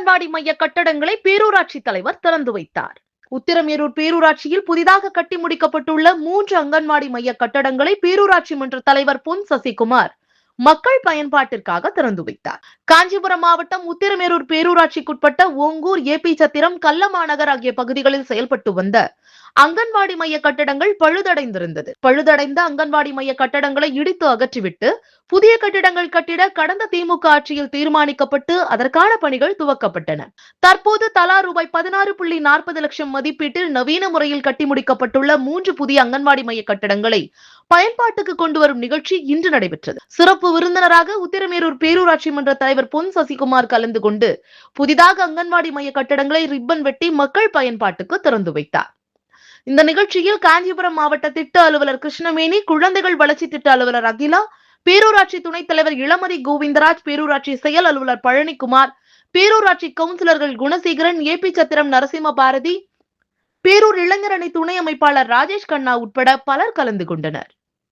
அங்கன்வாடி மைய கட்டடங்களை பேரூராட்சி தலைவர் திறந்து வைத்தார். உத்திரமேரூர் பேரூராட்சியில் புதிதாக கட்டி முடிக்கப்பட்டுள்ள 3 அங்கன்வாடி மைய கட்டடங்களை பேரூராட்சி மன்ற தலைவர் பொன் சசிகுமார் மக்கள் பயன்பாட்டிற்காக திறந்து வைத்தார். காஞ்சிபுரம் மாவட்டம் உத்திரமேரூர் பேரூராட்சிக்குட்பட்ட ஓங்கூர், ஏபி சத்திரம், கள்ளமாநகர் ஆகிய பகுதிகளில் செயல்பட்டு வந்த அங்கன்வாடி மைய கட்டடங்கள் பழுதடைந்திருந்தது. பழுதடைந்த அங்கன்வாடி மைய கட்டடங்களை இடித்து அகற்றிவிட்டு புதிய கட்டிடங்கள் கட்டிட கடந்த திமுக ஆட்சியில் தீர்மானிக்கப்பட்டு அதற்கான பணிகள் துவக்கப்பட்டன. தற்போது தலா ரூபாய் 16.40 லட்சம் மதிப்பீட்டில் நவீன முறையில் கட்டி முடிக்கப்பட்டுள்ள 3 புதிய அங்கன்வாடி மைய கட்டடங்களை பயன்பாட்டுக்கு கொண்டு வரும் நிகழ்ச்சி இன்று நடைபெற்றது. சிறப்பு விருந்தினராக உத்திரமேரூர் பேரூராட்சி மன்ற தலைவர் பொன் சசிகுமார் கலந்து கொண்டு புதிதாக அங்கன்வாடி மைய கட்டடங்களை ரிப்பன் வெட்டி மக்கள் பயன்பாட்டுக்கு திறந்து வைத்தார். இந்த நிகழ்ச்சியில் காஞ்சிபுரம் மாவட்ட திட்ட அலுவலர் கிருஷ்ணவேணி, குழந்தைகள் வளர்ச்சி திட்ட அலுவலர் அகிலா, பேரூராட்சி துணைத் தலைவர் இளமதி கோவிந்தராஜ், பேரூராட்சி செயல் அலுவலர் பழனிக்குமார், பேரூராட்சி கவுன்சிலர்கள் குணசேகரன், ஏபி சத்திரம் நரசிம்ம பாரதி, பேரூர் இளைஞரணி துணை அமைப்பாளர் ராஜேஷ் கண்ணா உட்பட பலர் கலந்து கொண்டனர்.